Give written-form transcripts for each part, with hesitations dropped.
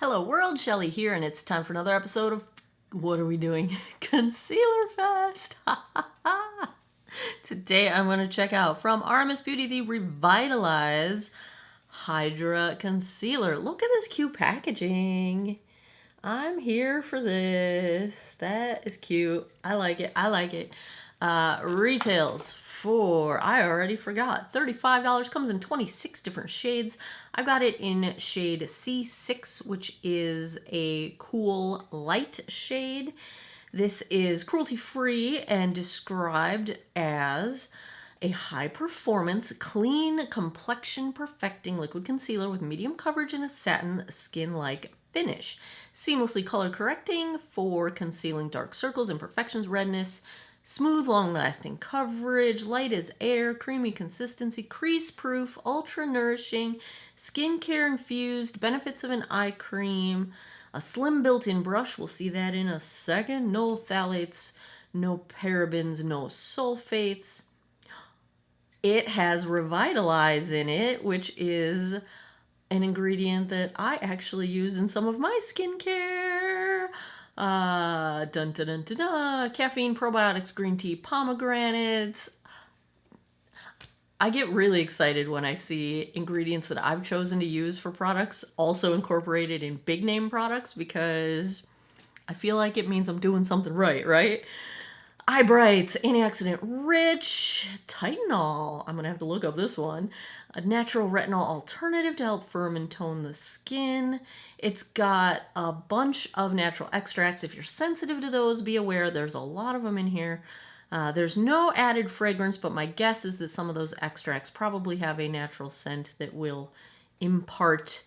Hello world, Shelly here, and it's time for another episode of what are we doing? Concealer Fest! Today I'm going to check out from RMS Beauty the Revitalize Hydra Concealer. Look at this cute packaging. I'm here for this. That is cute. I like it. I like it. Retails for, I already forgot, $35. Comes in 26 different shades. I've got it in shade C6, which is a cool light shade. This is cruelty-free and described as a high-performance, clean, complexion-perfecting liquid concealer with medium coverage and a satin skin-like finish. Seamlessly color-correcting for concealing dark circles, imperfections, redness, smooth, long-lasting coverage, light as air, creamy consistency, crease-proof, ultra-nourishing, skincare-infused, benefits of an eye cream, a slim built-in brush, we'll see that in a second, no phthalates, no parabens, no sulfates. It has Revitalize in it, which is an ingredient that I actually use in some of my skincare. Dun dun dun dun dun. Caffeine, probiotics, green tea, pomegranates. I get really excited when I see ingredients that I've chosen to use for products also incorporated in big name products, because I feel like it means I'm doing something right? Eye Brights, antioxidant rich, Titanol. I'm gonna have to look up this one. A natural retinol alternative to help firm and tone the skin. It's got a bunch of natural extracts. If you're sensitive to those, be aware there's a lot of them in here. There's no added fragrance, but my guess is that some of those extracts probably have a natural scent that will impart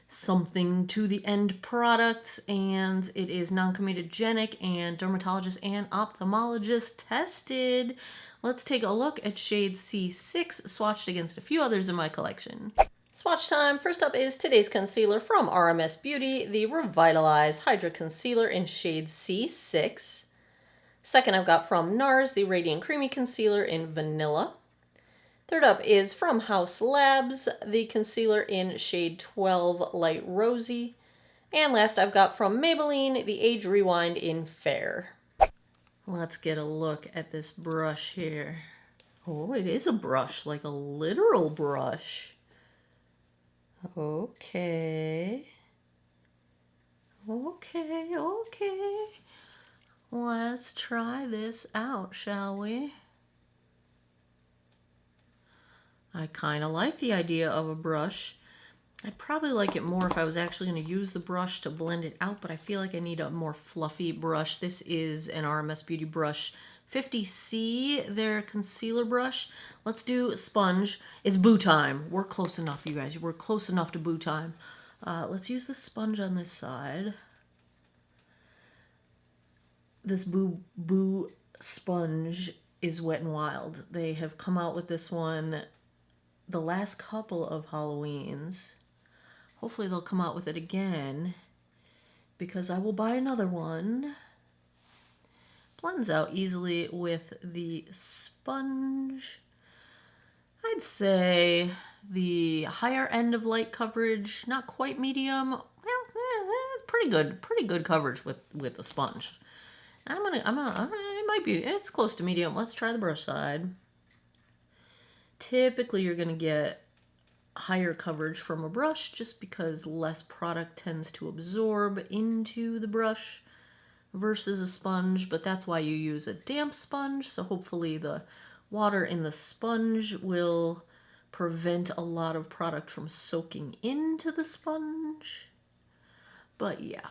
something to the end product, and it is non-comedogenic and dermatologist and ophthalmologist tested. Let's take a look at shade C6 swatched against a few others in my collection. Swatch time. First up is today's concealer from RMS Beauty, the Revitalize Hydra Concealer in shade C6. Second, I've got from NARS, the Radiant Creamy Concealer in Vanilla. Third up is from House Labs, the concealer in shade 12 Light Rosy. And last I've got from Maybelline, the Age Rewind in Fair. Let's get a look at this brush here. Oh, it is a brush, like a literal brush. Okay. Let's try this out, shall we? I kind of like the idea of a brush. I'd probably like it more if I was actually going to use the brush to blend it out, but I feel like I need a more fluffy brush. This is an RMS Beauty brush 50C, their concealer brush. Let's do sponge. It's boo time. We're close enough, you guys. We're close enough to boo time. Let's use the sponge on this side. This boo sponge is Wet n Wild. They have come out with this one the last couple of Halloweens. Hopefully they'll come out with it again, because I will buy another one. Blends out easily with the sponge. I'd say the higher end of light coverage, not quite medium. Well, pretty good coverage with the sponge. It might be, it's close to medium. Let's try the brush side. Typically you're gonna get higher coverage from a brush just because less product tends to absorb into the brush versus a sponge, but that's why you use a damp sponge, so hopefully the water in the sponge will prevent a lot of product from soaking into the sponge. But yeah,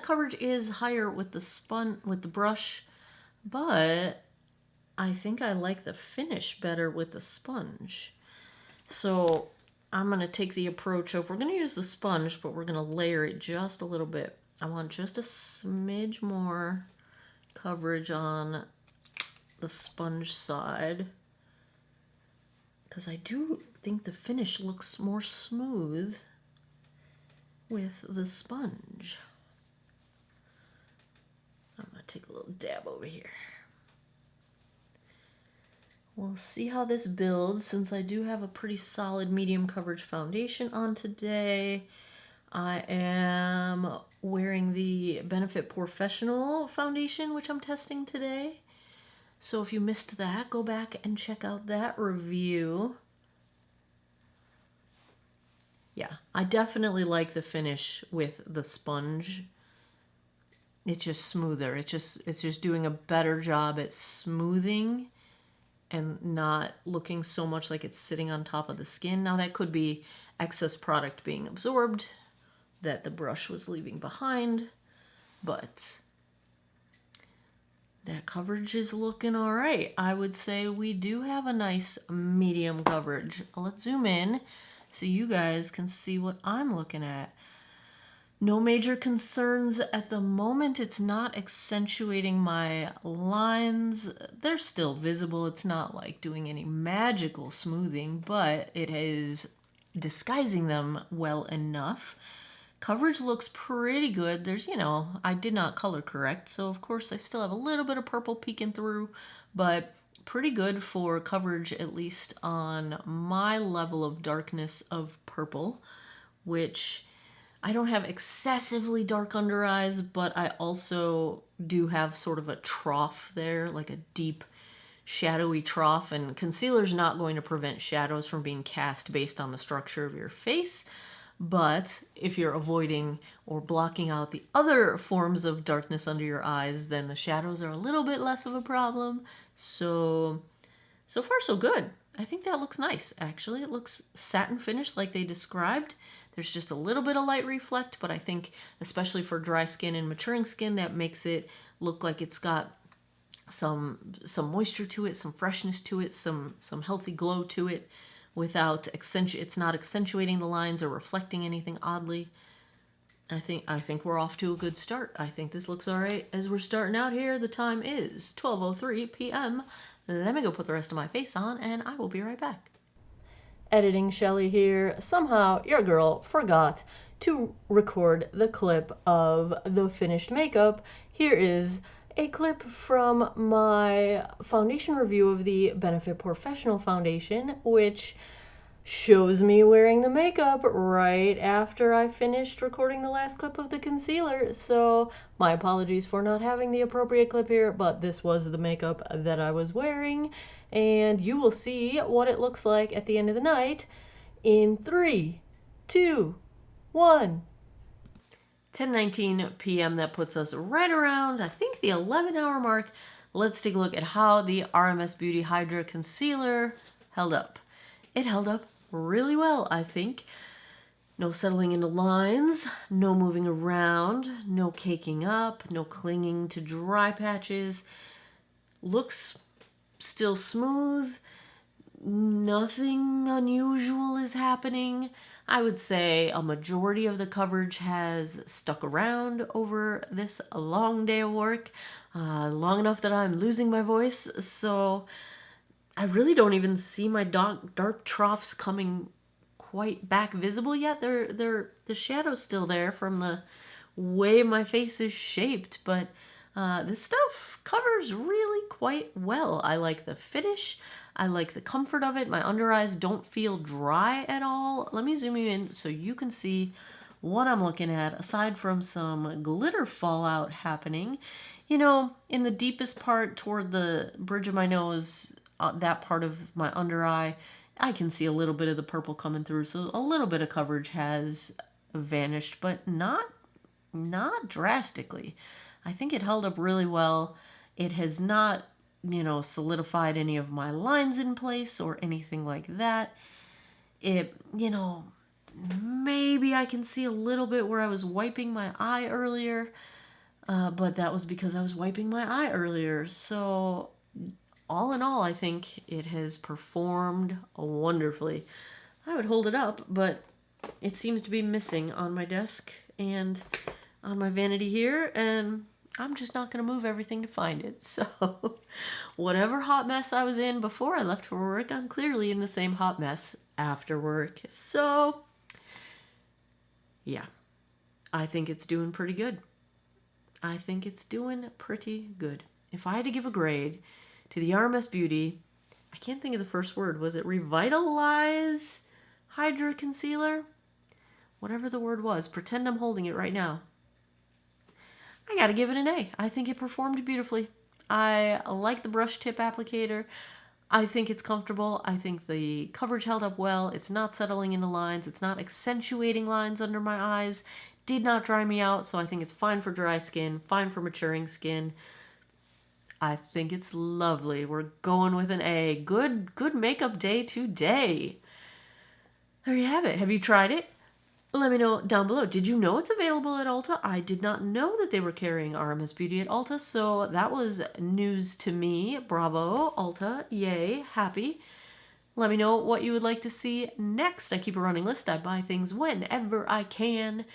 coverage is higher with the brush, but I think I like the finish better with the sponge. So I'm going to take the approach of, we're going to use the sponge, but we're going to layer it just a little bit. I want just a smidge more coverage on the sponge side, because I do think the finish looks more smooth with the sponge. I'm going to take a little dab over here. We'll see how this builds since I do have a pretty solid medium coverage foundation on today. I am wearing the Benefit Professional foundation, which I'm testing today. So if you missed that, go back and check out that review. Yeah, I definitely like the finish with the sponge. It's just smoother. It's just doing a better job at smoothing and not looking so much like it's sitting on top of the skin. Now that could be excess product being absorbed that the brush was leaving behind, but that coverage is looking all right. I would say we do have a nice medium coverage. Let's zoom in so you guys can see what I'm looking at. No major concerns at the moment. It's not accentuating my lines. They're still visible. It's not like doing any magical smoothing, but it is disguising them well enough. Coverage looks pretty good. There's, I did not color correct, so of course I still have a little bit of purple peeking through, but pretty good for coverage, at least on my level of darkness of purple, which I don't have excessively dark under eyes, but I also do have sort of a trough there, like a deep shadowy trough, and concealer's not going to prevent shadows from being cast based on the structure of your face. But if you're avoiding or blocking out the other forms of darkness under your eyes, then the shadows are a little bit less of a problem. So far so good. I think that looks nice, actually. It looks satin finish like they described. There's just a little bit of light reflect, but I think especially for dry skin and maturing skin, that makes it look like it's got some moisture to it, some freshness to it, some healthy glow to it, without it's not accentuating the lines or reflecting anything oddly. I think we're off to a good start. I think this looks all right as we're starting out here. The time is 12:03 p.m. Let me go put the rest of my face on, and I will be right back. Editing Shelly here. Somehow your girl forgot to record the clip of the finished makeup. Here is a clip from my foundation review of the Benefit Professional foundation, which shows me wearing the makeup right after I finished recording the last clip of the concealer. So my apologies for not having the appropriate clip here, but this was the makeup that I was wearing, and you will see what it looks like at the end of the night in 3, 2, 1. 10:19 p.m. That puts us right around, I think, the 11-hour mark. Let's take a look at how the RMS Beauty Hydra Concealer held up. It held up really well, I think. No settling into lines, no moving around, no caking up, no clinging to dry patches. Looks still smooth. Nothing unusual is happening. I would say a majority of the coverage has stuck around over this long day of work, long enough that I'm losing my voice. So I really don't even see my dark troughs coming quite back visible yet. The shadow's still there from the way my face is shaped, but this stuff covers really quite well. I like the finish. I like the comfort of it. My under eyes don't feel dry at all. Let me zoom you in so you can see what I'm looking at, aside from some glitter fallout happening. In the deepest part toward the bridge of my nose, that part of my under eye, I can see a little bit of the purple coming through. So a little bit of coverage has vanished, but not drastically. I think it held up really well. It has not solidified any of my lines in place or anything like that. It, maybe I can see a little bit where I was wiping my eye earlier, but that was because I was wiping my eye earlier. So all in all, I think it has performed wonderfully. I would hold it up, but it seems to be missing on my desk and on my vanity here, and I'm just not going to move everything to find it. So whatever hot mess I was in before I left for work, I'm clearly in the same hot mess after work. So yeah, I think it's doing pretty good. I think it's doing pretty good. If I had to give a grade to the RMS Beauty I can't think of the first word. Was it Revitalize Hydra Concealer? Whatever the word was. Pretend I'm holding it right now. I gotta give it an A. I think it performed beautifully. I like the brush tip applicator. I think it's comfortable. I think the coverage held up well. It's not settling into lines. It's not accentuating lines under my eyes. Did not dry me out, so I think it's fine for dry skin, fine for maturing skin. I think it's lovely. We're going with an A. Good makeup day today. There you have it. Have you tried it? Let me know down below. Did you know it's available at Ulta? I did not know that they were carrying RMS Beauty at Ulta, so that was news to me. Bravo, Ulta. Yay, happy. Let me know what you would like to see next. I keep a running list. I buy things whenever I can.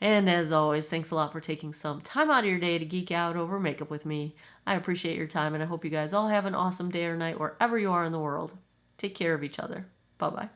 And as always, thanks a lot for taking some time out of your day to geek out over makeup with me. I appreciate your time, and I hope you guys all have an awesome day or night wherever you are in the world. Take care of each other. Bye-bye.